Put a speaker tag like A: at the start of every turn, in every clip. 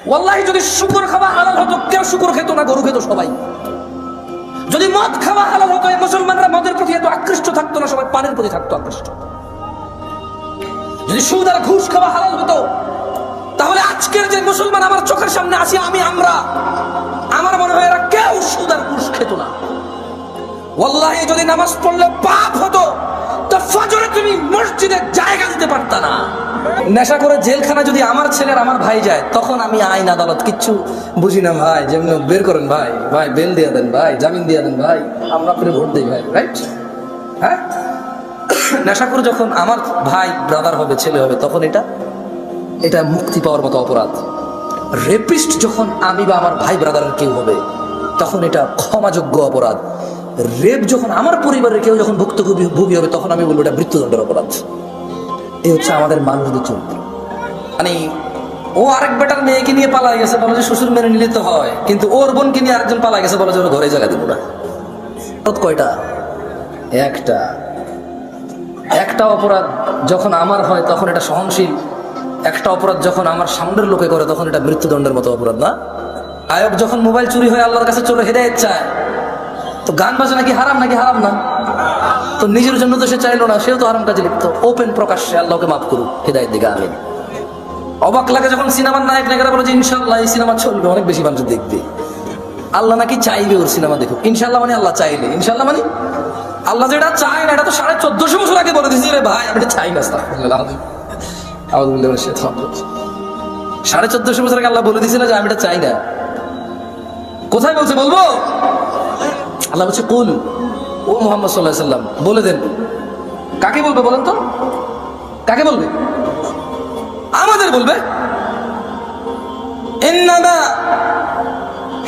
A: ওয়াল্লাহি যদি শুকর খাওয়া হালাল হতো কেউ শুকর খেত না, গরু খেত সবাই। যদি মদ খাওয়া হালাল হতো মুসলমানরা মদের প্রতি এত আকৃষ্ট থাকতো না, সবাই পানের প্রতি থাকতো আকৃষ্ট। যদি সুদ আর ঘুষ খাওয়া হালাল হতো তাহলে আজকের যে মুসলমান আমার চোখের সামনে আছি আমরা আমার মনে হয় এরা কেউ সুদ আর ঘুষ খেত না। ওয়াল্লাহি যদি নামাজ পড়লে পাপ হতো তো ফজরে তুমি মসজিদে জায়গা দিতে পারতা না। নেশা করে জেলখানা যদি আমার ছেলের আমার ভাই যায়, তখন আমি আইন আদালত কিচ্ছু বুঝি না ভাই, যেমন বের করেন ভাই, ভাই বেল দিয়ে দেন ভাই, জামিন দিয়ে দেন ভাই, আমরা করে ভোট দিই ভাই, রাইট? হ্যাঁ, নেশা করে যখন আমার ভাই ব্রাদার হবে, ছেলে হবে, তখন এটা মুক্তি পাওয়ার মতো অপরাধ। রেপিস্ট যখন আমি বা আমার ভাই ব্রাদারের কেউ হবে, তখন এটা ক্ষমাযোগ্য অপরাধ। রেপ যখন আমার পরিবারের কেউ যখন ভুক্তভোগী হবে, তখন আমি বলবো এটা মৃত্যুদণ্ডের অপরাধ। এই হচ্ছে আমাদের মানুষদের চরিত্র। মানে ও আরেক বেটার মেয়েকে নিয়ে পালাই গেছে, বলে যে শ্বশুর মেনে নিলে তো হয়, কিন্তু ওর বোনকে নিয়ে আরেকজন পালাই গেছে, বলে যে ওর ঘরে জায়গা দিব না। কয়টা? একটা অপরাধ যখন আমার হয় তখন এটা সহনশীল, একটা অপরাধ যখন আমার সামনের লোকে করে তখন এটা মৃত্যুদণ্ডের মতো অপরাধ না? আয়ক যখন মোবাইল চুরি হয়ে আল্লাহর কাছে চলে হেদায়েত চায়, তো গান বাজনা কি হারাম নাকি হারাম না? তো নিজের জন্য তো সে চাইলো না, সেও তো হারাম কাজে লিপ্ত। ওপেন প্রকাশ্যে আল্লাহকে মাফ করুক, হেদায়েত দিকে আমিন। অবাক লাগে যখন সিনেমার নায়ক নায়িকারা বলে যে ইনশাআল্লাহ এই সিনেমা চলবে, অনেক বেশি মানুষ দেখবে। আল্লাহ নাকি চাইবে ওর সিনেমা দেখুক। ইনশাআল্লাহ মানে আল্লাহ চাইলে, ইনশাআল্লাহ মানে আল্লাহ যেটা চায় না, এটা তো 1450 বছর আগে বলে দিয়েছি রে ভাই, আমি এটা চাই না। 1450 বছর আগে আল্লাহ বলে দিয়েছিল যে আমি এটা চাই না। কোথায় বলছে বলবো? আল্লাহ বলছে কুল, ও মুহাম্মদ সাল্লাল্লাহু আলাইহি সাল্লাম বলে দেন। কাকে বলবে বলেন তো? কাকে বলবে? আমাদের বলবে। ইন্নামা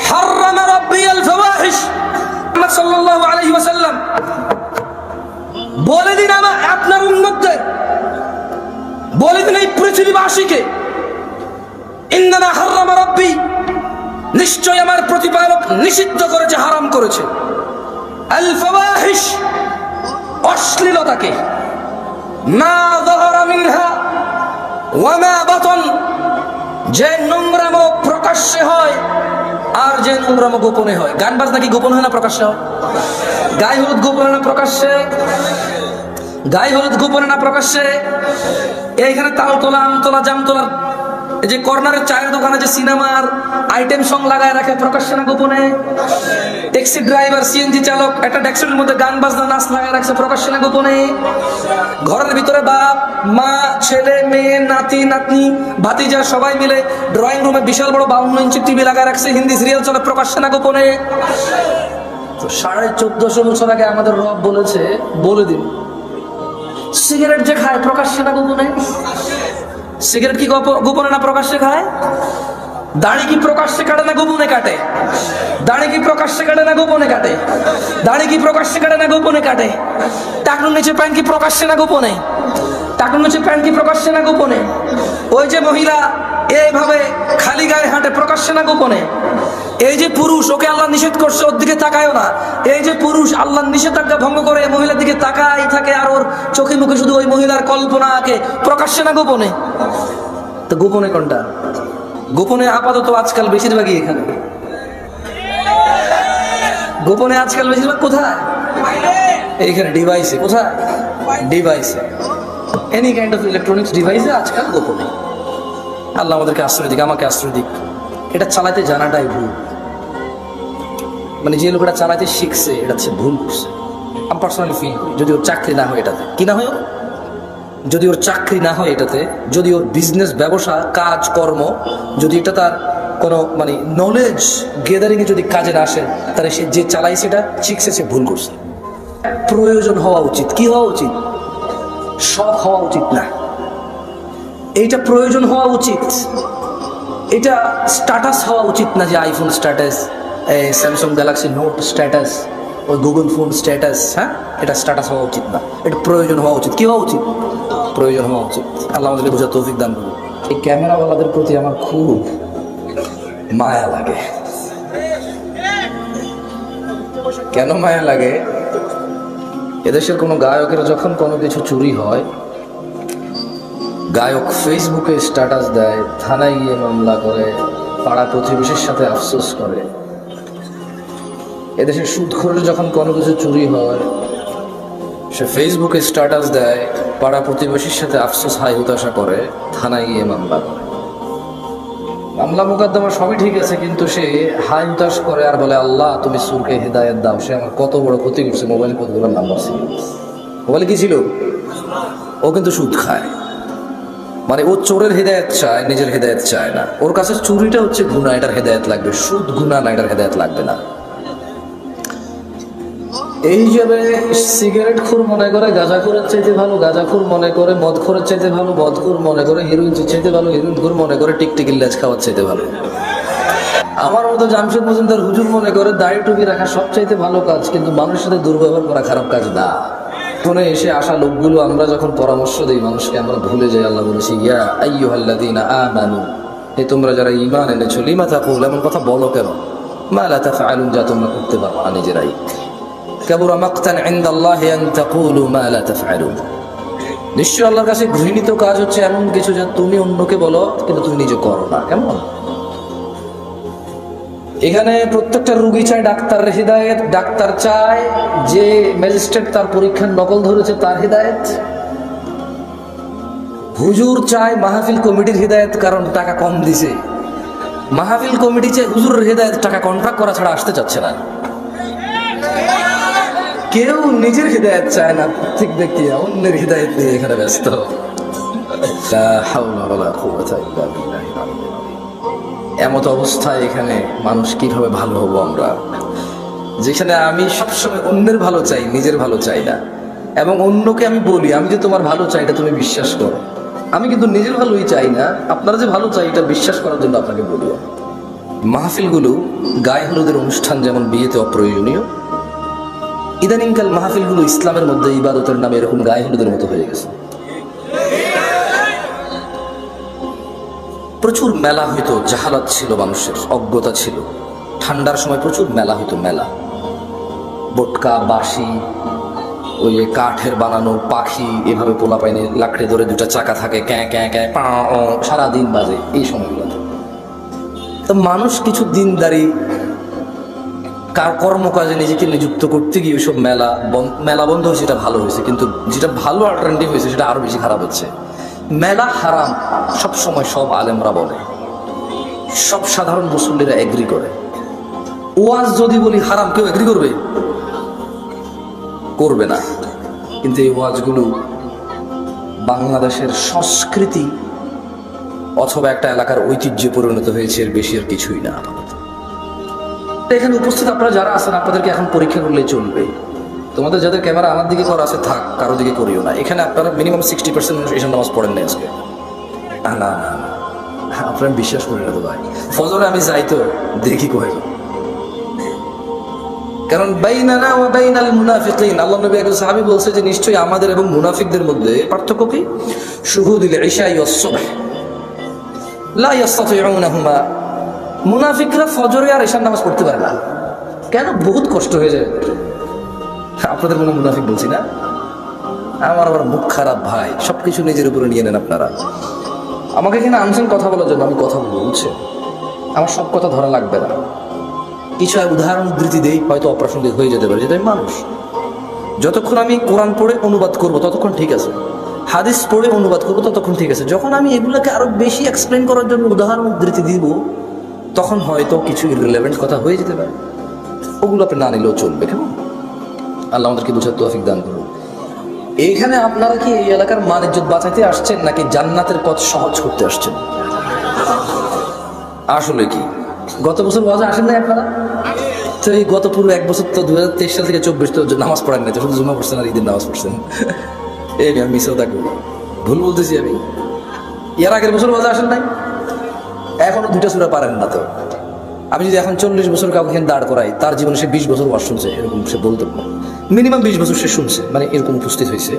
A: হাররামা রাব্বিয়াল ফাওয়াহিশ, মুহাম্মদ সাল্লাল্লাহু আলাইহি ওয়াসাল্লাম বলে দিন আপনার উম্মতদের, বলে দিন এই পৃথিবীবাসীকে, ইন্নামা হাররামা রাব্বি, নিশ্চয় আমার প্রতিপালক নিষিদ্ধ করেছে, হারাম করেছে, আল ফাওয়াহিশ, অশ্লীলতাকে, মা যাহারা মিনহা ওয়া মা বাতান, যে নোংরামো প্রকাশ্যে হয় আর যে নোংরামো গোপনে হয়। গান বাজনা কি গোপন হয় না প্রকাশ্যে হয়? গায়ে হলুদ গোপনে না প্রকাশ্যে? গায়ে হলুদ গোপনে না প্রকাশ্যে? এইখানে তালতলা, আমতলা, জামতলার এই যে কর্নারের চায়ের দোকানে যে সিনেমার আইটেম সং লাগায় রাখে, প্রকাশ্যে না গোপনে? ট্যাক্সি ড্রাইভার, সিএনজি চালক একটা ট্যাক্সির মধ্যে গান বাজনা নাচ লাগায় রাখছে, প্রকাশ্যে না গোপনে? ঘরের ভিতরে বাপ মা, ছেলে মেয়ে, নাতি নাতনি, ভাতিজা সবাই মিলে ড্রয়িং রুমে বিশাল বড় 52 ইঞ্চি টিভি লাগায় রাখছে, হিন্দি সিরিয়াল চলে, প্রকাশ্যে না গোপনে? তো 1450 বছর আগে আমাদের রব বলেছে, বলে দিন সিগারেট যে খায় প্রকাশ্যে না গোপনে? সিগারেট কি গোপনে না প্রকাশ্যে খায়? দাড়ি কি প্রকাশ্যে কাটে না গোপনে কাটে? দাড়ি কি প্রকাশ্যে কাটে না গোপনে কাটে? দাড়ি কি প্রকাশ্যে কাটে না গোপনে কাটে? টাকনুর নিচে প্যান্ট কি প্রকাশ্যে না গোপনে? টাকনুর নিচে প্যান্ট কি প্রকাশ্যে না গোপনে? ওই যে মহিলা এইভাবে খালি গায়ে হাঁটে, প্রকাশ্যে না গোপনে? এই যে পুরুষ, ওকে আল্লাহ নিষেধ করছে, ওর দিকে তাকায়ও না, এই যে পুরুষ আল্লাহর নিষেধাজ্ঞা ভঙ্গ করে মহিলার দিকে তাকাই থাকে, আর ওর চোখে মুখে শুধু ওই মহিলার কল্পনা আঁকে, প্রকাশ্যে না গোপনে? তো গোপনে কোনটা? গোপনে আপাতত আজকাল বেশিরভাগই এখানে। গোপনে আজকাল বেশিরভাগ কোথায়? এইখানে ডিভাইসে। কোথায়? ডিভাইসে, এনি কাইন্ড অফ ইলেকট্রনিক্স ডিভাইসে আজকাল গোপনে। আল্লাহ আমাদেরকে আশ্রয় দিক, আমাকে আশ্রয় দিক। এটা চালাতে জানাটাই ভুল। মানে যে লোকটা চালাতে শিখছে এটা হচ্ছে ভুল করছে। আমি পার্সোনালি ফিল করি, যদি ওর চাকরি না হয় এটাতে, কি না হয়, যদি ওর চাকরি না হয় এটাতে, যদি ওর বিজনেস, ব্যবসা, কাজ কর্ম, যদি এটা তার কোনো মানে নলেজ গেদারিংয়ে যদি কাজে না আসে, তাহলে সে যে চালাই সেটা শিখছে, সে ভুল করছে। প্রয়োজন হওয়া উচিত। কি হওয়া উচিত? শখ হওয়া উচিত না, এইটা প্রয়োজন হওয়া উচিত। এটা স্ট্যাটাস হওয়া উচিত না, যে iPhone status, Samsung Galaxy note status, ওই গুগল ফোন স্ট্যাটাস। হ্যাঁ, এটা স্ট্যাটাস হওয়া উচিত না, এটা প্রয়োজন হওয়া উচিত। কি হওয়া উচিত? প্রয়োজন হওয়া উচিত। আল্লাহ আমাদেরকে বোঝার তৌফিক দান করুন। এই ক্যামেরাওয়ালাদের প্রতি আমার খুব মায়া লাগে। কেন মায়া লাগে? এদেশের কোনো গায়কের যখন কোনো কিছু চুরি হয়, গায়ক ফেসবুকে স্ট্যাটাস দেয়, থানায় গিয়ে মামলা করে, পাড়া প্রতিবেশীর সাথে আফসোস করে। এদেশে সুদখোরের যখন কোনো কিছু চুরি হয়, সে ফেসবুকে স্ট্যাটাস দেয়, পাড়া প্রতিবেশীর সাথে আফসোস হাই হতাশা করে, থানায় গিয়ে মামলা করে। মামলা মোকদ্দমা সবই ঠিক আছে, কিন্তু সে হাই হতাশ করে আর বলে, আল্লাহ তুমি সুরকে হেদায়েত দাও, সে আমার কত বড় ক্ষতি করছে। মোবাইলে কতগুলো নাম্বার ছিল, মোবাইলে কি ছিল? ও কিন্তু সুদ খায়। মানে ও চোরের হেদায়েত চায়, নিজের হেদায়েত চায় না। ওর কাছে চুরিটা হচ্ছে গুনাহ, এটার হেদায়েত লাগবে। সুদ গুনাহ না, এটার হেদায়েত লাগবে না। এই হিসাবে সিগারেট খুর মনে করে গাঁজাখোরের চাইতে ভালো, গাঁজাখোর মনে করে মদখোরের চাইতে ভালো, মদখোর মনে করে হিরোইন চাইতে ভালো, হিরোইন খুর মনে করে টিকটিকির লেজ খাওয়ার চাইতে ভালো। আমার মতো জামশেদ মজুমদার হুজুর মনে করে দাড়ি টুপি রাখা সবচাইতে ভালো কাজ, কিন্তু মানুষের সাথে দুর্ব্যবহার করা খারাপ কাজ না। ফোনে এসে আসা লোকগুলো আমরা যখন পরামর্শ দিই মানুষকে, আমরা ভুলে যাই। আল্লাহ বলেছি, ইয়া আইয়ুহাল্লাযীনা আমানু, হে তোমরা যারা ঈমান এনেছো, লিমা তাকুল, এমন কথা বলো কেন? মা লা তাফআলুন, যা তোমরা করতে পারো না নিজেরাই। কাবুরা মাকতান ইনদাল্লাহি আন তাকুলু মা লা তাফআলুন, নিশ্চয় আল্লাহর কাছে ঘৃণিত কাজ হচ্ছে এমন কিছু যা তুমি অন্যকে বলো কিন্তু তুমি নিজে করো না। কেমন? এখানে প্রত্যেকটা রুগী চায় ডাক্তারের হিদায়েত, ডাক্তার চায় যে ম্যাজিস্ট্রেট তার পরীক্ষার নকল ধরেছে তার হিদায়েত, হুজুর চায় মাহফিল কমিটির হিদায়েত কারণ টাকা কম দিছে, মাহফিল কমিটি চায় হুজুরের হিদায়েত, টাকা কন্ট্রাক্ট করা ছাড়া আসতে চাচ্ছে না। কেউ নিজের হিদায়েত চায় না, ঠিক দেখি অন্যের হিদায়েত নিয়ে এখানে ব্যস্ত। লা হাওলা ওয়ালা কুওয়াতা ইল্লা বিল্লাহিল আলিয়্যিল আযীম। এমত অবস্থায় এখানে মানুষ কিভাবে ভালো হবো আমরা, যেখানে আমি সবসময় অন্যের ভালো চাই, নিজের ভালো চাই না। এবং অন্যকে আমি বলি আমি যে তোমার ভালো চাই, এটা তুমি বিশ্বাস করো। আমি কিন্তু নিজের ভালোই চাই না, আপনারা যে ভালো চাই এটা বিশ্বাস করার জন্য আপনাকে বলি। মাহফিলগুলো গায়ে হলুদের অনুষ্ঠান যেমন বিয়েতে অপ্রয়োজনীয়, ইদানিংকাল মাহফিলগুলো ইসলামের মধ্যে ইবাদতের নামে এরকম গায়ে হলুদের মতো হয়ে গেছে। প্রচুর মেলা হইতো, জাহালাত ছিল, মানুষের অজ্ঞতা ছিল। ঠান্ডার সময় প্রচুর মেলা হইতো, মেলা, বটকা, বাঁশি, ওই কাঠের বানানো পাখি, এভাবে পোলা পাইনে লাকড়ি ধরে দুটা চাকা থাকে, ক্যাঁ ক্যাঁ ক্যাঁ সারাদিন বাজে এই সময়গুলোতে। তো মানুষ কিছু দিনদারি কর্মকাজে নিজেকে নিযুক্ত করতে গিয়ে ওইসব মেলা বন্ধ হয়েছে, এটা ভালো হয়েছে। কিন্তু যেটা ভালো অল্টারনেটিভ হয়েছে সেটা আরো বেশি খারাপ হচ্ছে। মেলা হারাম সব সময় সব আলেমরা বলে, সব সাধারণ মুসল্লিরা এগ্রি করে। ওয়াজ যদি বলি হারাম, কেউ এগ্রি করবে? করবে না। কিন্তু এই ওয়াজগুলো বাংলাদেশের সংস্কৃতি অথবা একটা এলাকার ঐতিহ্যে পরিণত হয়েছে, এর বেশি আর কিছুই না। এখানে উপস্থিত আপনারা যারা আছেন, আপনাদেরকে এখন পরীক্ষা করলেই চলবে। তোমাদের যাদের ক্যামেরা আমার দিকে করা আছে থাক, কারো দিকে করিও না। এখানে আপনারা মিনিমাম 60% মানুষ এসব নামাজ পড়েন না আজকে। না না না, আপনারা বিশ্বাস করি না তো ভাই। ফজরে আমি যাই তো দেখি কয়ে, কারণ বাইনানা ওয়া বাইনাল মুনাফিকিন, আল্লাহ নবী একজন সাহাবী বলছে যে নিশ্চয়ই আমাদের এবং মুনাফিকদের মধ্যে পার্থক্য কি? শুহুদুল ইশা ওয়াস সুবহ লা ইস্তাতিউনাহুমা, মুনাফিকরা ফজরে আর ইশার নামাজ পড়তে পারে না। কেন? বহুত কষ্ট হয়ে যায়। আপনাদের কোনো মুনাফিক বলছি না, আমার আবার মুখ খারাপ ভাই, সবকিছু নিজের উপরে নিয়ে নেন আপনারা। আমাকে এখানে আনছেন কথা বলার জন্য, আমি কথা বলছি, আমার সব কথা ধরা লাগবে না। কিছু উদাহরণ উদ্ধৃতি দেই, হয়তো অপ্রাসঙ্গিক হয়ে যেতে পারে, যেটা আমি মানুষ। যতক্ষণ আমি কোরআন পড়ে অনুবাদ করবো ততক্ষণ ঠিক আছে, হাদিস পড়ে অনুবাদ করবো ততক্ষণ ঠিক আছে। যখন আমি এগুলোকে আরো বেশি এক্সপ্লেন করার জন্য উদাহরণ উদ্ধৃতি দিব, তখন হয়তো কিছু ইররিলেভেন্ট কথা হয়ে যেতে পারে। ওগুলো আপনি না নিলেও চলবে। কেমন? আল্লাহ আমাদেরকে বুঝার তৌফিক দান করুন। এইখানে আপনারা কি এই এলাকার মান ইজ্জত বাঁচাইতে আসছেন নাকি জান্নাতের পথ সহজ করতে আসছেন? আসলে কি গত বছর ওয়াজে আসেন নাই আপনারা? তো এই গত পুরো এক বছর তো 2023 সাল থেকে 24 তো নামাজ পড়েন নাই, তো শুধু জুমা পড়ছেন আর ঈদের নামাজ পড়ছেন। এই আমি মিসও থাকবো, ভুল বলতেছি আমি। এর আগের বছর ওয়াজে আসেন নাই, এখনো 2টা সূরা পারেন না। তো আমি যদি এখন 40 বছর কাউকে দাঁড় করাই, তার জীবনে সে 20 বছর ওয়াজ শুনছে, এরকম সে বলতে পারে। মিনিমাম 20 বছর সে শুনছে, মানে এরকম উপস্থিত হয়েছে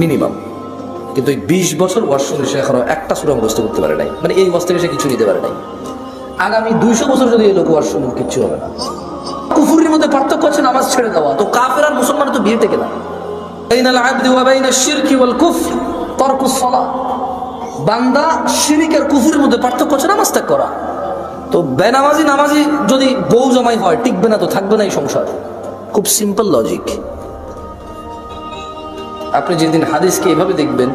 A: মিনিমাম। কিন্তু এই 20 বছর ওয়াজ শুনে সে এখনো একটা সূরা মুখস্থ করতে পারে নাই, মানে এই ওয়াজ থেকে সে কিছু নিতে পারে নাই। আগামী 200 বছর যদি এই লোক ওয়াজ শুনুন, কিচ্ছু হবে না। কুফুরির মধ্যে পার্থক্য হচ্ছে নামাজ ছেড়ে দেওয়া। তো কাফের আর মুসলমানের তো বিয়ে থেকে না। বাইনাল আবদি ওয়া বাইনাশ শিরকি ওয়াল কুফর তারকুস সালাহ। বান্দা শিরিক আর কুফরের মধ্যে পার্থক্য হচ্ছে নামাজ ত্যাগ করা। তো বেনামাজি নামাজি যদি বউ জামাই হয়, টিকবে না তো, থাকবে না এই সংসার। খুব সিম্পল লজিক। আপনি যেদিন হাদিসকে এভাবে দেখবেন,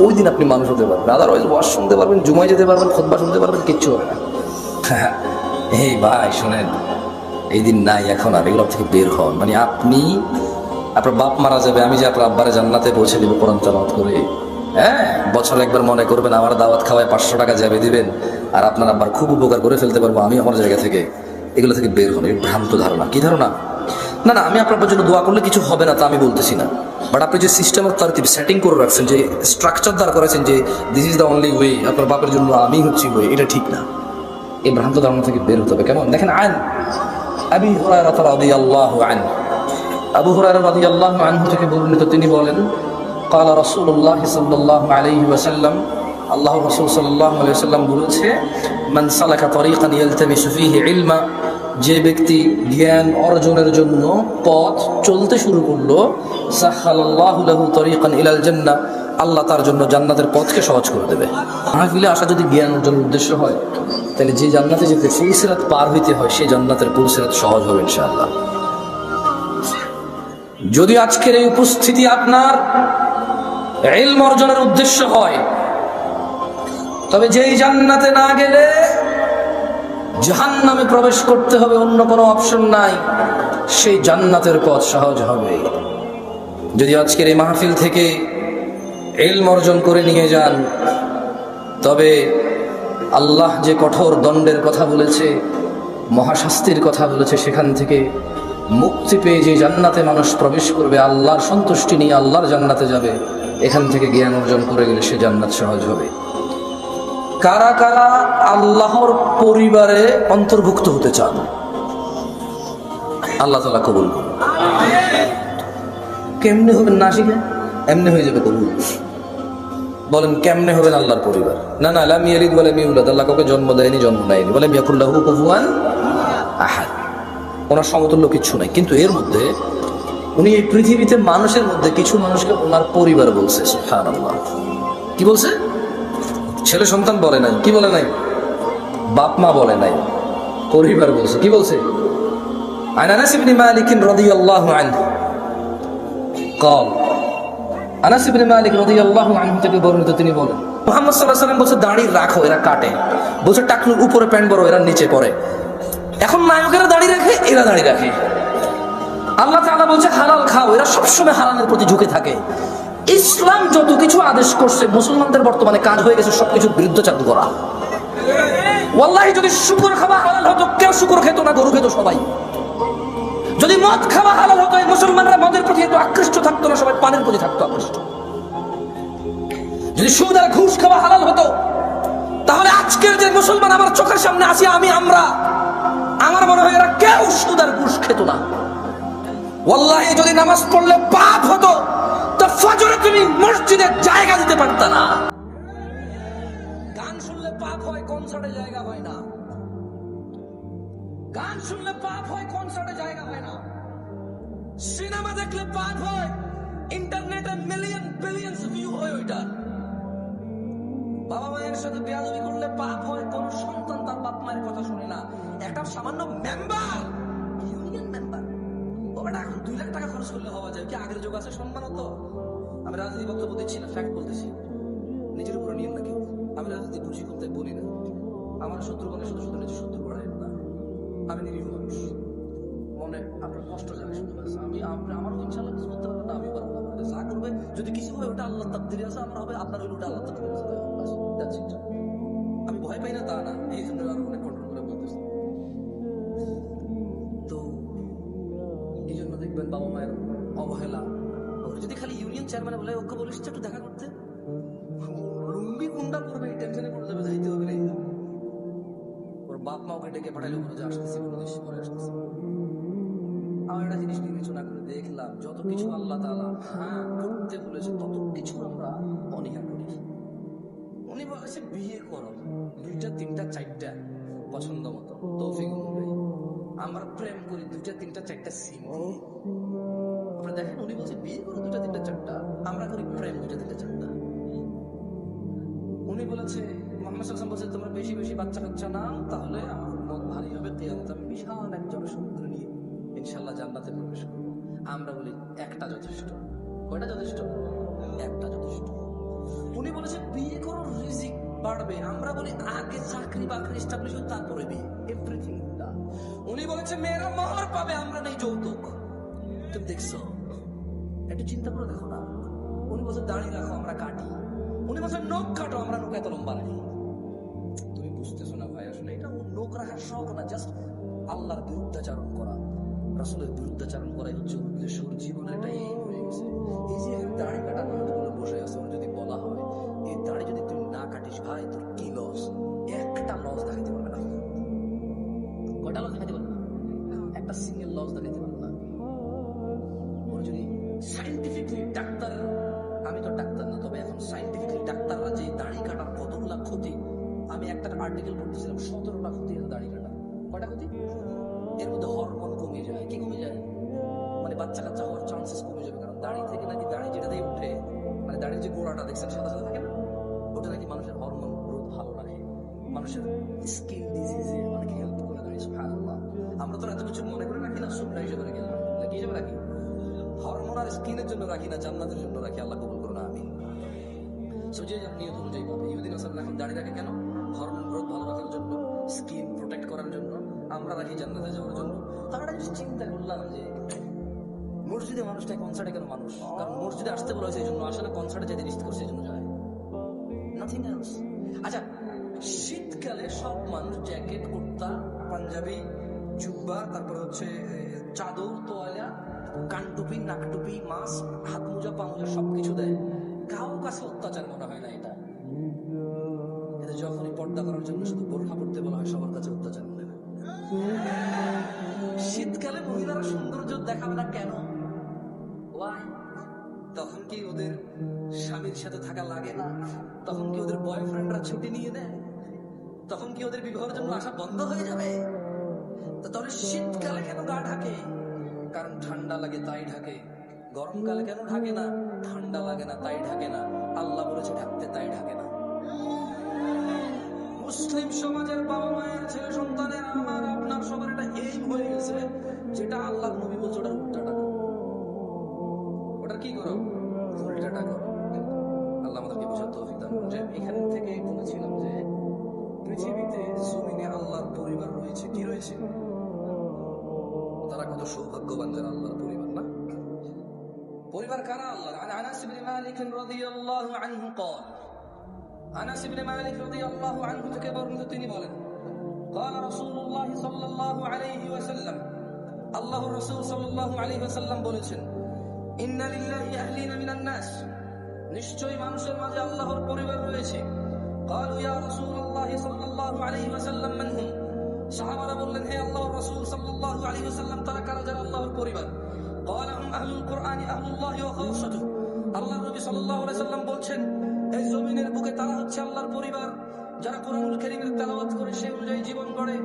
A: ওই দিন আপনি মানুষ হতে পারবেন। আদারওয়াইজ ওয়াজ শুনতে পারবেন, জুমায় যেতে পারবেন, খুতবা শুনতে পারবেন, কিচ্ছু হবে না। এই ভাই শোনেন, এই দিন নাই এখন আর, এগুলো থেকে বের হন। মানে আপনি, আপনার বাপ মারা যাবে, আমি যে আপনার আব্বারে জান্নাতে পৌঁছে দেবো কোরআন তেলাওয়াত করে, হ্যাঁ, বছরে একবার মনে করবেন আমার দাওয়াত খাওয়ায় 500 টাকা যাবে দিবেন, আর আপনার আব্বার খুব উপকার করে ফেলতে পারবো আমি আমার জায়গা থেকে। এগুলো থেকে বের হন। এই ভ্রান্ত ধারণা। কি ধারণা? না না, আমি আপনার জন্য দোয়া করলে কিছু হবে না তা আমি বলতেছি না, বাট আপনি যে সিস্টেম অফ তারতিব সেটিং করে রাখছেন, যে স্ট্রাকচার দাঁড় করেছেন যে this is the only way, আপনার বাপের জন্য আমি হচ্ছি ওয়ে, এটা ঠিক না। এই ভ্রান্ত ধারণা থেকে বের হতে হবে। কেমন দেখেন, আন আবি হুরায়রা রাদিয়াল্লাহু আনহু, আবু হুরায়রা রাদিয়াল্লাহু আনহু থেকে বর্ণিত, তিনি বলেন قال رسول الله صلى الله عليه وسلم, আল্লাহ রাসূল সাল্লাল্লাহু আলাইহি ওয়াসাল্লাম বলেছে, মান সালাকা তরিকান ইয়ালতামিসু ফীহি ইলমা, যে ব্যক্তি জ্ঞান অর্জনের জন্য পথ চলতে শুরু করলো, সাহালাল্লাহু লাহু তরিকান ইলাল জান্নাহ, আল্লাহ তার জন্য জান্নাতের পথকে সহজ করে দেবে। মাহফিলে আসা যদি জ্ঞান অর্জনের উদ্দেশ্য হয়, তাহলে যে জান্নাতে যেতে ফুলসিরাত পার হইতে হয়, সেই জান্নাতের ফুলসিরাত সহজ হবে ইনশাআল্লাহ। যদি আজকের এই উপস্থিতি আপনার ইলম অর্জনের উদ্দেশ্য হয়, তবে যেই জান্নাতে না গেলে জাহান্নামে প্রবেশ করতে হবে, অন্য কোনো অপশন নাই, সেই জান্নাতের পথ সহজ হবে। যদি আজকের এই মাহফিল থেকে ইলম অর্জন করে নিয়ে যান, তবে আল্লাহ যে কঠোর দণ্ডের কথা বলেছে, মহাশাস্তির কথা বলেছে, সেখান থেকে মুক্তি পেয়ে যে জান্নাতে মানুষ প্রবেশ করবে, আল্লাহর সন্তুষ্টি নিয়ে আল্লাহর জান্নাতে যাবে, এখান থেকে জ্ঞান অর্জন করে গেলে সে জান্নাত সহজ হবে। কারা কারা আল্লাহর পরিবারে অন্তর্ভুক্ত হতে চান? আল্লাহ তাআলা কবুল করুন। কেমনে হবেন না শিখে? এমনি হয়ে যাবে কবুল। বলেন কেমনে হবেন আল্লাহর পরিবার? না না, লাম ইয়ালিদ ওয়া লাম ইউলাদ, আল্লাহ কাউকে জন্ম দেয়নি, জন্ম নেয়নি, ওয়া লাম ইয়াকুল লাহু কুফুয়ান আহাদ, ওনার সমতুল্য কিছু নাই। কিন্তু এর মধ্যে উনি এই পৃথিবীতে মানুষের মধ্যে কিছু মানুষকে ওনার পরিবার বলছে। সুবহানাল্লাহ। কি বলছে? ছেলে সন্তান বলে নাই, কি বলে নাই? বাপ মা বলে নাই, পরিবার বলছে। কি বলছে? আন আনাস ইবনে মালিক রাদিয়াল্লাহু আনহু قال, আনাস ইবনে মালিক রাদিয়াল্লাহু আনহু থেকে বর্ণিত, তিনি বলেন মুহাম্মদ সাল্লাল্লাহু আলাইহি ওয়াসাল্লাম বলছে, দাড়ি রাখো, এরা কাটে। বলছে টাকনুর উপরে প্যান্ট বড়, এরা নিচে পড়ে। এখন নায়কেরা দাড়ি রাখে, এরা দাড়ি রাখে। আল্লাহ তাআলা বলছে হালাল খাও, এরা সবসময় হারামের প্রতি ঝুঁকে থাকে। ইসলাম যত কিছু আদেশ করছে, মুসলমানদের বর্তমানে কাজ হয়ে গেছে সবকিছুর বিরুদ্ধচারণ করা। ওয়াল্লাহি যদি শুকর খাওয়া হালাল হতো, কেউ শুকর খেত না, গরু খেত সবাই। যদি মদ খাওয়া হালাল হতো, মুসলমানরা মদের প্রতি এত আকৃষ্ট থাকতো না, সবাই পানের প্রতি থাকতো আকৃষ্ট। যদি সুদ আর ঘুষ খাওয়া হালাল হতো, তাহলে আজকের যে মুসলমান আমার চোখের সামনে আসি, আমার মনে হয় এরা কেউ সুদ আর ঘুষ খেত না। ওয়াল্লাহি যদি নামাজ পড়লে পাপ হতো, তো ফজরে তুমি মসজিদে জায়গা দিতে পারতা না। গান শুনলে পাপ হয়, কনসার্টে জায়গা হয় না। গান শুনলে পাপ হয়, কনসার্টে জায়গা হয় না। সিনেমা দেখলে পাপ হয়, ইন্টারনেটে মিলিয়ন বিলিয়নস ভিউ হয় ওইটা। বাবা মায়ের সাথে বেয়াদবি করলে পাপ হয়, কোন সন্তান তার বাপ মায়ের কথা শুনে না। একটা সামান্য মেম্বার, ইউনিয়ন মেম্বার, ওটা এখন 2 লাখ টাকা খরচ করলে হওয়া যায় কি? আগের যুগ আছে সম্মান হতো। আমি রাজনীতি বক্তব্য দিচ্ছি না, ফ্যাক্ট বলতেছি, নিজের উপরে নিয়ম নাকি। আমি রাজনীতি বুঝি করতে বলি না। আমার শত্রু বলে শুধু শুধু নিজের শত্রু করাই না। আমি নিরীহ মানুষ, মনে আপনার কষ্ট জানে শুধু। আমার ইনশাআল্লাহ কিছু করতে পারবেন না, আমি পারবো না। যা করবে যদি কিছু হয়, ওটা আল্লাহ তাকদীরে আছে, আমার হবে, আপনার হইলে ওটা আল্লাহ তাকদীরে আছে। আমি ভয় পাই না তা না, এই জন্য আরো অনেক কন্ট্রোল করে বলতেছি। তো এই জন্য দেখবেন বাবা মায়ের অবহেলা। যদি খালি ইউনিয়ন চেয়ারম্যান বলে ওকে বলিস একটু দেখা করতে, লুঙ্গি কোনটা করবে এই টেনশনে পড়ে যাবে, যাইতে হবে না। ওর বাপ মা ওকে ডেকে পাঠাইলে বলে যে আসতেছি, কোনো দেশ পরে আসতেছি। আমার একটা জিনিস বিবেচনা করে দেখলাম, যত কিছু আল্লাহ তাআলা হ্যাঁ করতে বলেছে, তত কিছু আমরা অনীহা করি। উনি বলেছে বিয়ে করো, 2টা 3টা 4টা পছন্দ মতো, তৌফিক অনুযায়ী। আমরা প্রেম করি 2টা 3টা 4টা সিম। আপনারা দেখেন, উনি বলছে বিয়ে করো 2টা 3টা 4টা, আমরা করি প্রেম 2টা 3টা 4টা। উনি উনি বলেছে, মুহাম্মদ সাল্লাল্লাহু আলাইহি ওয়াসাল্লাম বলছে, তোমরা বেশি বেশি বাচ্চা কাচ্চা নাও, তাহলে আমার উম্মত ভারী হবে, কিয়ামতে আমি বিশাল এক জনসমুদ্র নিয়ে ইনশাআল্লাহ জান্নাতে প্রবেশ করব। আমরা বলি একটা যথেষ্ট। কয়টা যথেষ্ট? একটা যথেষ্ট। উনি বলেছে বিয়ে করো, রিজিক বাড়বে। আমরা বলি আগে চাকরি বাকরি এস্টাবলিশ হোক, তারপরে বিয়ে, এভরিথিং। উনি বলেছে মেয়েরা মোহর পাবে, আমরা নেই যৌতুক। তুমি দেখছো? একটু চিন্তা করে দেখো না। উনি বলছে দাড়ি রাখো, আমরা কাটি। উনি বলছে নখ কাটো, আমরা নখ এত লম্বা নাই। তুমি বুঝতেছো না ভাই, আসলে এটা নখ রাখার শখ না, জাস্ট আল্লাহর বিরুদ্ধাচারণ করা, রাসূলের বিরুদ্ধাচারণ করাই হচ্ছে উদ্দেশ্য। জীবনের একটা এই হয়ে গেছে। এই যে দাড়ি কাটা মানুষগুলো বসে আছে, ওর যদি বলা হয় এই দাড়ি যদি তুই না কাটিস ভাই, তোর কি লস? একটা লস দেখাইতে পারবে না। কয়টা লস দেখাইতে পারবে না? একটা সিঙ্গেল লস দেখাইতে পারবে না। ওর যদি সাইন্টিফিকলি ডাক্তার, আমি তো ডাক্তার না, তবে এখন সাইন্টিফিকলি ডাক্তাররা যে দাড়ি কাটার কতগুলা ক্ষতি, আমি একটা আর্টিকেল পড়তেছিলাম, 17টা ক্ষতি আছে দাড়ি কাটা। কয়টা ক্ষতি? এর মধ্যে হরমোন কমে যায়। কি কমে যায়? মানে বাচ্চা কাচ্চা হওয়ার চান্সেস কমে যাবে। কারণ দাড়ি থেকে নাকি, দাড়ি যেটা দিয়ে উঠে, মানে দাড়ির যে গোড়াটা দেখছেন সাদা সাদা থাকে না, ওটা নাকি মানুষের হরমোন গ্রোথ ভালো রাখে, মানুষের স্কিন ডিজিজে অনেক হেল্প করে দেয়। সুবহানাল্লাহ। আমরা তো এত কিছু মনে করে রাখি না, সুন্নাহ হিসেবে রাখি না। কি হিসেবে রাখি? হরমোন আর স্কিনের জন্য রাখি না, জান্নাতের জন্য রাখি। আল্লাহ কবুল করুন, আমিন। সো যে নিয়ত অনুযায়ী পাবে। ইহুদিন আসলে এখন দাড়ি রাখে কেন? হরমোন গ্রোথ ভালো রাখার জন্য, স্কিন প্রোটেক্ট করার জন্য। আমরা রাখি জান্নাতে যাওয়ার জন্য। তারা যদি চিন্তা করলাম যে মসজিদে মানুষটা কনসার্টে কেন মানুষ? কারণ মসজিদে আসতে বলা হয়েছে এই জন্য, আসলে কনসার্টে যেতে রিস্ক করছে এই জন্য যায়, নাথিং এলস। আচ্ছা, শীতকালে সব মানুষ জ্যাকেট, কুর্তা, পাঞ্জাবি, জুব্বা, তারপর হচ্ছে চাদর, তোয়ালা, কানটুপি, নাকটুপি, মাস্ক, হাত মোজা, পা মোজা সবকিছু দেয়। কারো কাছে অত্যাচার মনে হয় না এটা। এদের যখনই পর্দা করার জন্য শুধু বোরখা পড়তে বলা হয়, সবার কাছে অত্যাচার মনে হয়। শীতকালে মহিলারা সৌন্দর্য দেখাবে না কেন? ওয়াই? তখন কি ওদের স্বামীর সাথে থাকা লাগে না? তখন কি ওদের বয়ফ্রেন্ডরা ছুটি নিয়ে নেয়? তখন কি ওদের বিবাহের জন্য আসা বন্ধ হয়ে যাবে? তাহলে শীতকালে কেন গা ঢাকে? কারণ ঠান্ডা লাগে তাই ঢাকে। গরমকালে কেন ঢাকে না? ঠান্ডা লাগে না তাই ঢাকে না। আল্লাহ বলেছে ঢাকতে, তাই ঢাকে না। মুসলিম সমাজের বাবা মায়ের, ছেলে সন্তানের, আমার আপনার সবার এটা এইম হয়ে গেছে, যেটা আল্লাহ নবী বলছে ওটার উল্টাটা করো। ওটার কি করো? উল্টাটা করো। আল্লাহ আমাদেরকে বোঝার তৌফিক দান করুন। যে এখান থেকে বলেছিলাম যে পৃথিবীতে জমিনে আল্লাহর পরিবার রয়েছে। কি রয়েছে? তারা কত সৌভাগ্যবান যারা আল্লাহর পরিবার, না? পরিবার কারা? আল্লাহ। আনাস ইবনে মালিক রাদিয়াল্লাহু আনহু قال, আনাস ইবনে মালিক রাদিয়াল্লাহু আনহু থেকে বর্ণিত, তিনি বলেন, قال رسول الله صلى الله عليه وسلم, আল্লাহর রাসূল সাল্লাল্লাহু আলাইহি ওয়াসাল্লাম বলেছেন, ইন্না লিল্লাহি আহলিনা মিনান নাস, নিশ্চয়ই মানুষের মাঝে আল্লাহর পরিবার রয়েছে। قالوا يا رسول الله صلى الله عليه وسلم من هم, সাহাবারা বললেন, হে আল্লাহর রাসূল সাল্লাল্লাহু আলাইহি ওয়াসাল্লাম, তারা কারা যারা আল্লাহর পরিবার? قال هم اهل القرآن اهل الله وخاصته, আল্লাহর নবী সাল্লাল্লাহু আলাইহি ওয়াসাল্লাম বলছেন, এই জমিনের বুকে তারা হচ্ছে আল্লাহর পরিবার, যারা কোরআনুল কারীমের তেলাওয়াত করে সেই অনুযায়ী জীবন গড়ে,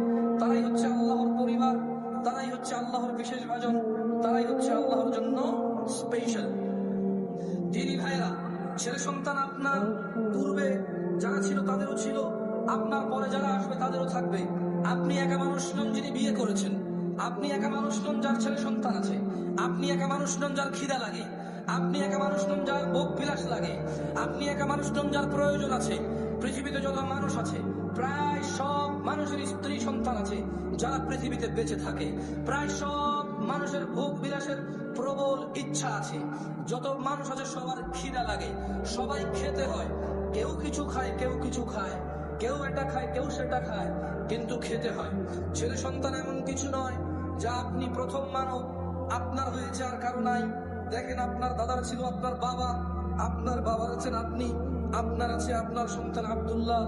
A: তারাই হচ্ছে আল্লাহর পরিবার, তারাই হচ্ছে আল্লাহর বিশেষ ভাজন, তারাই হচ্ছে আল্লাহর জন্য স্পেশাল। দিনী ভাইরা, ছেলে সন্তান আপনার পূর্বে যারা ছিল তাদেরও ছিল, আপনার পরে যারা আসবে তাদেরও থাকবে। আপনি একা মানুষ নন যিনি বিয়ে করেছেন, আপনি একা মানুষ নন যার ছেলে সন্তান আছে, আপনি একা মানুষ নন যার খিদা লাগে, আপনি একা মানুষ নন যার ভোগ বিলাস লাগে, আপনি একা মানুষ নন যার প্রয়োজন আছে। পৃথিবীতে যত মানুষ আছে প্রায় সব মানুষের স্ত্রী সন্তান আছে যারা পৃথিবীতে বেঁচে থাকে। প্রায় সব মানুষের ভোগ বিলাসের প্রবল ইচ্ছা আছে। যত মানুষ আছে সবার খিদা লাগে, সবাই খেতে হয়। কেউ কিছু খায়, কেউ কিছু খায়, কেউ এটা খায়, কেউ সেটা খায়, কিন্তু খেতে হয়। ছেলে সন্তান এমন কিছু নয় যা আপনি প্রথম মানব, আপনার হয়েছে আর কারো নাই। দেখেন, আপনার দাদার ছিল আপনার বাবা, আপনার বাবার আছেন আপনি, আপনার আছে আপনার সন্তান আব্দুল্লাহ,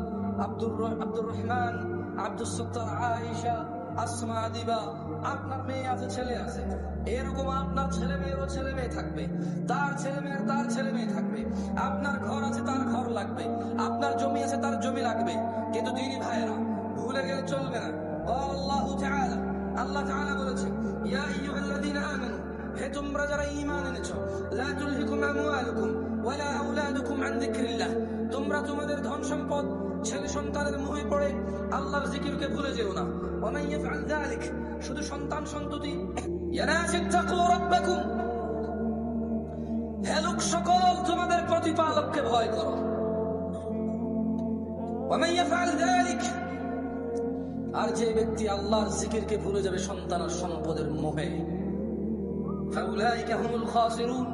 A: আব্দুর রহমান, আব্দুল সত্তার, আয়েশা, আসমা, আদিবা। আপনার মেয়ে আছে, ছেলে আছে, এরকম আপনার ছেলে মেয়েরও ছেলে মেয়ে থাকবে, তার ছেলে মেয়ের তার ছেলে মেয়ে থাকবে। আপনার ঘর আছে, তার ঘর লাগবে, আপনার জমি আছে, তার জমি লাগবে। কিন্তু দিনী ভাইয়েরা, ভুলে গেলে চলবে না। আল্লাহু তাআলা, আল্লাহ তাআলা বলেছেন, ইয়া আইয়ুহাল্লাযীনা আমানু, হে তোমরা যারা ঈমান এনেছো, লা তুলহিকুম আমওয়ালুকুম ওয়ালা আওলাদুকুম আন যিকরিল্লাহ, তোমরা তোমাদের ধন সম্পদ ছেলে সন্তানের মোহে পড়ে আল্লাহর জিকিরকে ভুলে যেও না। ওয়া মান ইয়াফআল যালিক, শুধু সন্তান সন্ততি। ইয়া নাস ইত্তাকু রাব্বাকুম, হে লোক সকল তোমাদের প্রতিপালককে ভয় করো। ওয়া মান ইয়াফআল যালিক, আর যে ব্যক্তি আল্লাহর জিকিরকে ভুলে যাবে সন্তান আর সম্পদের মোহে, ফাউলাইকা হুমুল খাসিরুন।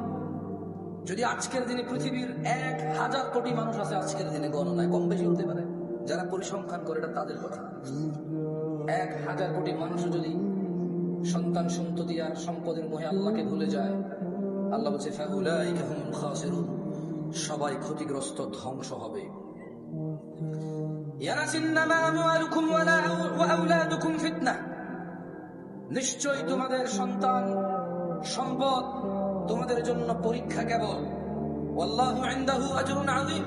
A: যদি আজকের দিনে পৃথিবীর 1000 কোটি মানুষ আছে, আজকের দিনে গণনায় কম বেশি হতে পারে, যারা পরিসংখ্যান করে এটা তাদের কথা। 1000 কোটি মানুষ যদি সন্তান সন্ততি আর সম্পদের মোহে আল্লাহকে ভুলে যায়, আল্লাহ বলছে ফাউলাইকা হুমুল খাসিরুন, সবাই ক্ষতিগ্রস্ত, ধ্বংস হবে। ইয়ারাসিন্নামা আমওয়ালুকুম ওয়া আওলাদুকুম ফিতনা, নিশ্চয়ই তোমাদের সন্তান সম্পদ তোমাদের জন্য পরীক্ষা কেবল। ওয়াল্লাহু ইনদাহু আজরুন আযীম,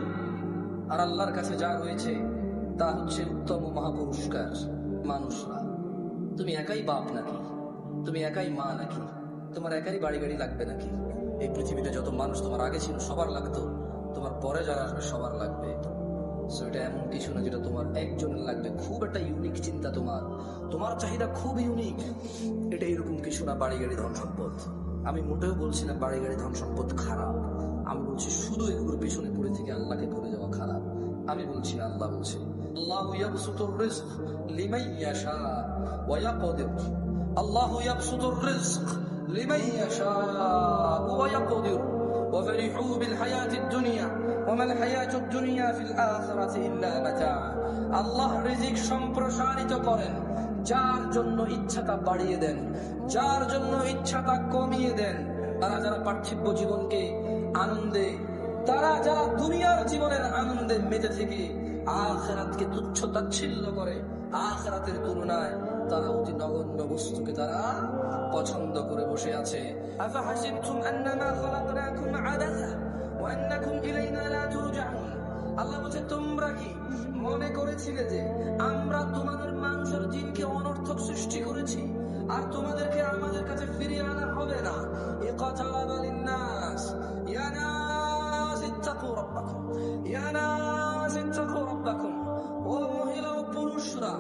A: আর আল্লাহর কাছে যা রয়েছে তা হচ্ছে উত্তম মহাপুরস্কার। মানুষরা, তুমি একাই বাপ নাকি? তুমি একাই মা নাকি? তোমার একাই বাড়ি গাড়ি লাগবে নাকি? এই পৃথিবীতে যত মানুষ তোমার আগে ছিল সবার লাগতো, তোমার পরে যারা আসবে সবার লাগবে। সো এটা এমন কিছু না যেটা তোমার একজনের লাগবে, খুব একটা ইউনিক চিন্তা, তোমার চাহিদা খুব ইউনিক। এটা এরকম কিছু না বাড়ি গাড়ি ধন সম্পদ। আমি মোটেও বলছি না বাড়ি গাড়ি ধন সম্পদ খারাপ, আমি বলছি শুধু এগুলোর পেছনে পড়ে থেকে আল্লাহকে ভুলে যাওয়া খারাপ। আমি বলছি না, আল্লাহ বলছে আল্লাহু ইয়াবসুতুর রিজক লিমান ইয়াশা ওয়া ইয়াকদির। আল্লাহু ইয়াবসুতুর রিজক লিমান ইয়াশা ওয়া ইয়াকদির ওয়া ফারিহু বিল হায়াতিদ দুনিয়া ওয়া মাল হায়াতুদ দুনিয়া ফিল আখিরাতি ইল্লা মাতা। আল্লাহ রিজিক সম্প্রসারিত করেন, যার জন্য ইচ্ছা তা বাড়িয়ে দেন, যার জন্য ইচ্ছা তা কমিয়ে দেন। তারা যারা পার্থিব জীবনকে আনন্দে, তারা যারা দুনিয়ার জীবনের আনন্দে মেতে থেকে আখিরাতকে তুচ্ছ তাচ্ছিল্য করে, আখিরাতের তুলনায় তারা অতি নগণ্য বস্তুকে তারা পছন্দ করে বসে আছে। আফা হাসিবতুম আন্নামা খালাকনাকুম আবাসা ওয়া আন্নাকুম ইলাইনা লা তুরজাউন। আল্লাহ বলছে তোমরা কি মনে করেছিলে যে আমরা তোমাদের মানুষের জিনকে অনর্থক সৃষ্টি করেছি আর তোমাদেরকে আমাদের কাছে ফিরিয়ে আনা হবে না? ইকাতারাবা লিন্নাস ইয়া নাস ইত্তাকু রাব্বাকুম ইয়া নাস ইত্তাকু রাব্বাকুম। ও মহিলা ও পুরুষরা,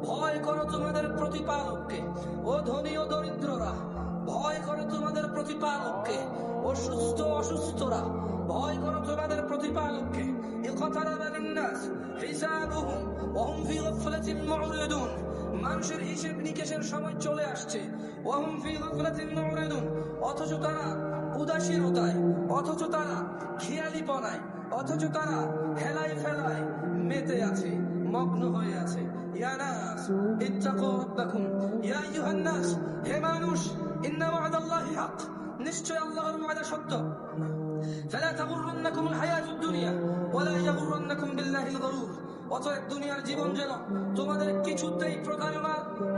A: ভয় করো তোমাদের প্রতিপালককে। ও ধনী ও দরিদ্ররা, ভয় করো তোমাদের প্রতিপালককে। ও সুস্থ অসুস্থরা, ভয় করো তোমাদের প্রতিপালককে। ইকাতারাবা লিন্নাস হিসাবুহুম ওয়া হুম ফি গাফলাতিন মু'রিদুন। মানুষের হিসাব নিকেশের সময় চলে আসছে। ওয়া হুম ফি গাফলাতিন মু'রিদুন, অথচ তারা উদাসীনতায়, অথচ তারা খেয়ালিপনায়, অথচ তারা হেলায় ফেলায় মেতে আছে, মগ্ন হয়ে আছে। ইয়া নাস ইত্তাকু রাব্বাকুম ইয়া আইয়ুহান নাস, হে মানুষ, ইন্না ওয়া'দাল্লাহি হক, নিশ্চয় আল্লাহর ওয়াদা সত্য। ফালা তাগুররান্নাকুমুল হায়াতুদ দুনিয়া ওয়া লা ইয়াগুররান্নাকুম বিল্লাহিল গরুর। অতএব দুনিয়ার জীবন যেন তোমাদের কিছুতেই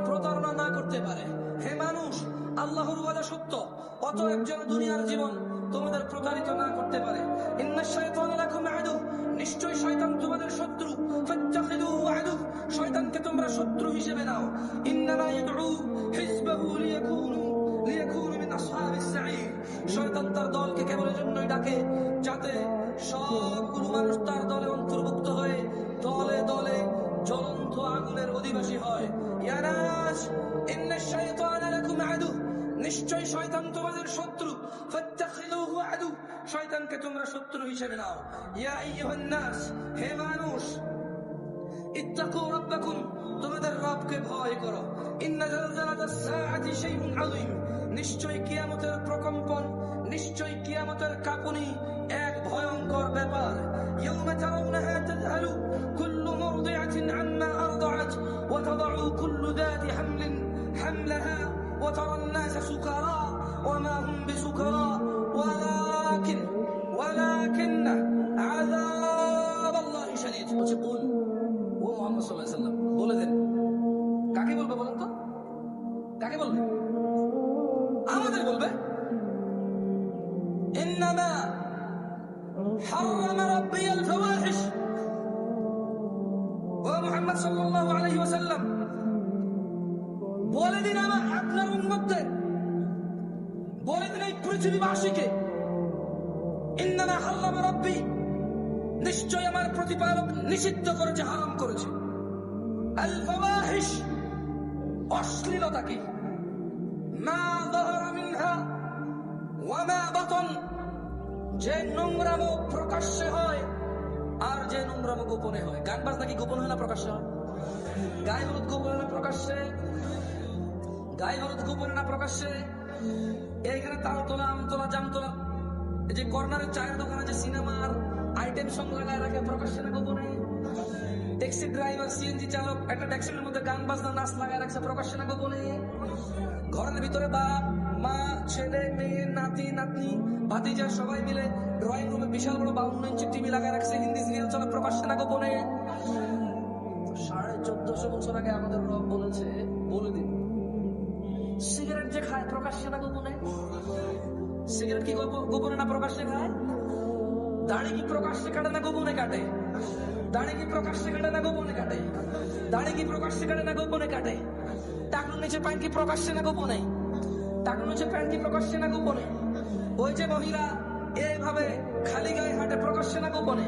A: প্রতারণা না করতে পারে। হে মানুষ, আল্লাহর ওয়াদা সত্য, অতএব যেন দুনিয়ার জীবন তোমাদের প্রতারিত না করতে পারে। ইন্নাশ শাইতানা লাকুম আদু, নিশ্চয় শয়তান তোমাদের শত্রু। ফাত্তাখিযুহু আদু, শয়তানকে তোমরা শত্রু হিসেবে নাও। ইন্নামা ইয়াদউ হিজবাহু লিয়াকুনু মিন আসহাবিস সাঈর। শয়তান তার দলকে কেবল এজন্যই ডাকে যাতে সবগুলো মানুষ তার দলে অন্তর্ভুক্ত হয়ে দলে দলে জ্বলন্ত আগুনের অধিবাসী হয়। ইয়া নাস ইন্নাশ শাইতানা লাকুম আদু, নিশ্চয় শয়তান তোমাদের শত্রু। ফাত্তাখিযুহু আদু, শয়তানকে তোমরা শত্রু হিসেবে নাও। ইয়া আইয়ুহান নাস, হে মানুষ, ইত্তাকু রাব্বাকুম, তোমাদের রবকে ভয় করো। ইন্না জালজালাতাস সাআতি শাইউন আযীম, নিশ্চয় কিয়ামতের প্রকম্পন, নিশ্চয় কিয়ামতের কাঁপুনি এক ভয়ঙ্কর ব্যাপার। ইয়াওমা তারাউনাহা তাযহালু কুল্লু মুরদিআতিন আম্মা আরদাআত ওয়া তাদাউ কুল্লু যাতি হামলিন হামলাহা ওয়া তারান নাসা সুকারা ওয়া মা হুম বিসুকারা ওয়ালাকিন্না আযাবাল্লাহি শাদীদ। বলছে বল, ও মুহাম্মদ সাল্লাল্লাহু আলাইহি ওয়াসাল্লাম বলে দেন, কাকে বলবে বলেন তো? কাকে বলবে? আমাদের বলবে। ইন্নামা হারামা রাব্বিয়াল ফাওয়াহিশ। ও মুহাম্মদ সাল্লাল্লাহু আলাইহি ওয়াসাল্লাম বলে দিন আপনার উম্মতদের, বলে দিন এই পৃথিবীবাসীকে, ইন্নামা হারামা রাব্বি, নিশ্চয় আমার প্রতিপালক নিষিদ্ধ করেছে, হারাম করেছে। আল ফাওয়াহিশ, অশ্লীলতা কি? মা যাহারা মিনহা ওয়া মা বাতন, যে নোংরামো প্রকাশ্যে হয় আর যে নোংরামো গোপনে হয়। গান বাজনা কি গোপন হয় না প্রকাশ্যে হয়? গায়ে হলুদ গোপনে না প্রকাশ্যে? গায়ে হলুদ গোপনে না প্রকাশ্যে? এইখানে তাল তোলা, আম তোলা, জাম তোলা, এই যে কর্নারের চায়ের দোকানে যে সিনেমার আইটেম সং লাগায় রাখে, প্রকাশ্যে না গোপনে? ট্যাক্সি ড্রাইভার, সিএনজি চালক একটা ট্যাক্সির মধ্যে গান বাজনা নাচ লাগায় রাখছে, প্রকাশ্যে না গোপনে? ঘরের ভিতরে বাপ মা, ছেলে মেয়ে, নাতি নাতনি, ভাতিজা সবাই মিলে ড্রয়িং রুমে বিশাল বড় 52 ইঞ্চি টিভি লাগায় রাখছে, হিন্দি সিরিয়াল চলে, প্রকাশ্যে না গোপনে? 1450 বছর আগে আমাদের রব বলেছে, বলে দিন, সিগারেট যে খায় প্রকাশ্যে না গোপনে? সিগারেট কি গোপনে না প্রকাশ্যে খায়? দাড়ি কি প্রকাশ্যে কাটে না গোপনে কাটে? দাড়ি কি প্রকাশ্যে কাটে না গোপনে কাটে? দাড়ি কি প্রকাশ্যে কাটে না গোপনে কাটে? টাকনুর নিচে প্যান্ট কি প্রকাশ্যে না গোপনে? টাকনুর নিচে প্যান্ট কি প্রকাশ্যে না গোপনে? ওই যে মহিলা এইভাবে খালি গায়ে হাঁটে, প্রকাশ্যে না গোপনে?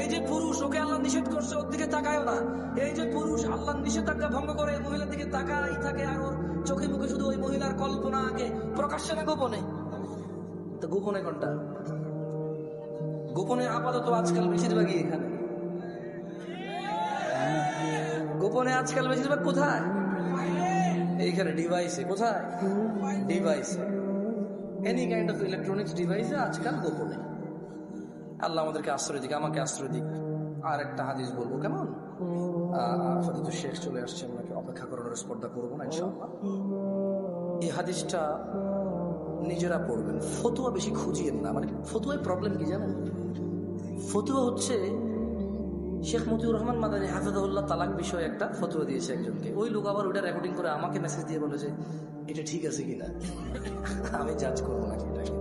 A: এই যে পুরুষ, ওকে আল্লাহ নিষেধ করছে, ওর দিকে তাকায়ও না। এই যে পুরুষ আল্লাহ নিষেধাজ্ঞা ভঙ্গ করে মহিলার দিকে তাকাই থাকে, আর ওর চোখে মুখে শুধু ওই মহিলার কল্পনা আঁকে, প্রকাশ্যে না গোপনে? তো গোপনে কোনটা? গোপনে আপাতত আজকাল বেশিরভাগই এখানে। গোপনে আজকাল বেশিরভাগ কোথায়? এইখানে ডিভাইসে। কোথায়? ডিভাইসে, এনি কাইন্ড অফ ইলেকট্রনিক্স ডিভাইসে আজকাল গোপনে। আল্লাহ আমাদেরকে আশ্রয় দিক, আমাকে আশ্রয় দিক। আর একটা হাদিস বলবো, কেমন? আপাতত শেষ চলে আসছে, আপনাকে অপেক্ষা করানোর স্পর্ধা করবো না ইনশাআল্লাহ। এই হাদিসটা নিজেরা পড়বেন, ফতুয়া বেশি খুঁজিয়েন না। মানে ফতুয়ায় প্রবলেম কি জানেন? ফতুয়া হচ্ছে, শেখ মতিউর রহমান মাদানী হাফিজাহুল্লাহ তালাক বিষয়ে একটা ফতুয়া দিয়েছে একজনকে। ওই লোক আবার ওইটা রেকর্ডিং করে আমাকে মেসেজ দিয়ে বলে যে এটা ঠিক আছে কিনা। আমি জাজ করবো নাকি এটাকে?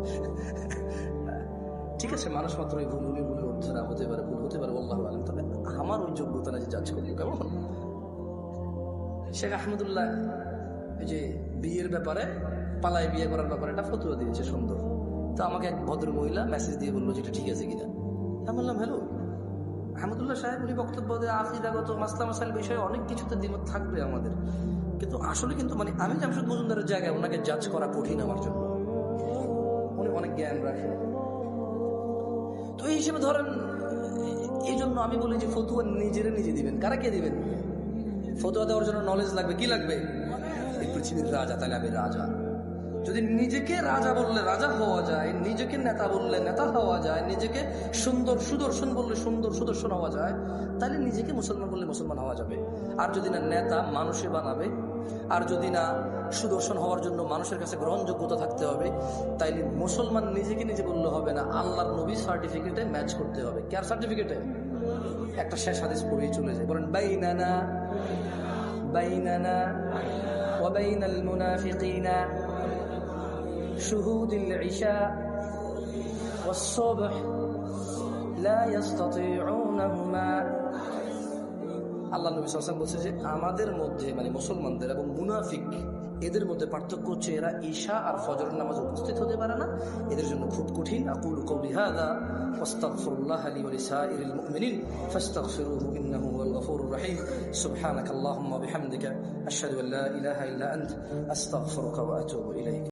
A: ঠিক আছে, মানুষ মাত্র এই ভুল, উনি ভুলের অর্থরা হতে পারে, ভুল হতে পারে, আল্লাহু আলাম। তবে আমার ওই যোগ্যতা না যে জাজ করবো। কেমন? শেখ আহমদুল্লাহ এই যে বিয়ের ব্যাপারে, পালায় বিয়ে করার ব্যাপারে একটা ফতুয়া দিয়েছে, সুন্দর। তো আমাকে এক ভদ্র মহিলা মেসেজ দিয়ে বললো যে এটা ঠিক আছে কিনা। আমি বললাম হ্যালো আহমদুল্লাহ সাহেব, উনি বক্তব্য দেয় আকিদাগত মাসলা মাসাইল বিষয়ে অনেক কিছুতে দ্বিমত থাকবে আমাদের, কিন্তু আসলে কিন্তু মানে আমি জামশেদ মজুমদারের জায়গায় ওনাকে জাজ করা কঠিন আমার জন্য। উনি অনেক জ্ঞান রাখেন। তো এই হিসেবে ধরেন, এই জন্য আমি বলি যে ফতুয়া নিজেরা নিজে দিবেন। কারা কে দিবেন? ফতুয়া দেওয়ার জন্য নলেজ লাগবে। কি লাগবে? এই পৃথিবীর রাজা, তাহলে আমি রাজা। যদি নিজেকে রাজা বললে রাজা হওয়া যায়, নিজেকে নেতা বললে নেতা হওয়া যায়, নিজেকে সুন্দর সুদর্শন বললে সুন্দর সুদর্শন হওয়া যায়, তাহলে নিজেকে মুসলমান বললে মুসলমান হওয়া যাবে। আর যদি না নেতা মানুষে বানাবে, আর যদি না সুদর্শন হওয়ার জন্য মানুষের কাছে গ্রহণযোগ্যতা থাকতে হবে, তাইলে মুসলমান নিজেকে নিজে বললে হবে না, আল্লাহর নবী সার্টিফিকেটে ম্যাচ করতে হবে। কার সার্টিফিকেটে? একটা শেষ হাদিস পড়েই চলে যায়, বলেন বাইনানা বাইনানা ওয়া বাইনাল মুনাফিকিনা شهود العشاء والصبح لا يستطيعونهما। আল্লাহ নবী সাল্লাল্লাহু আলাইহি ওয়াসাল্লাম বলছে যে আমাদের মধ্যে, মানে মুসলমানদের এবং মুনাফিক, এদের মধ্যে পার্থক্য হচ্ছে এরা ঈশা আর ফজরের নামাজে উপস্থিত হতে পারে না। এদের জন্য খুব কঠিন। আকুলু কওলি হাযা ওয়াস্তাগফিরুল্লাহ লি ওয়া লিসাইরিল মুমিনিন ফাস্তাগফিরুহু ইন্নাহু হুয়াল গফুরুর রহিম। সুবহানাকাল্লাহুম্মা ওয়া বিহামদিকা আশহাদু আল লা ইলাহা ইল্লা আনতা আস্তাগফিরুকা ওয়া আতুবু ইলাইক।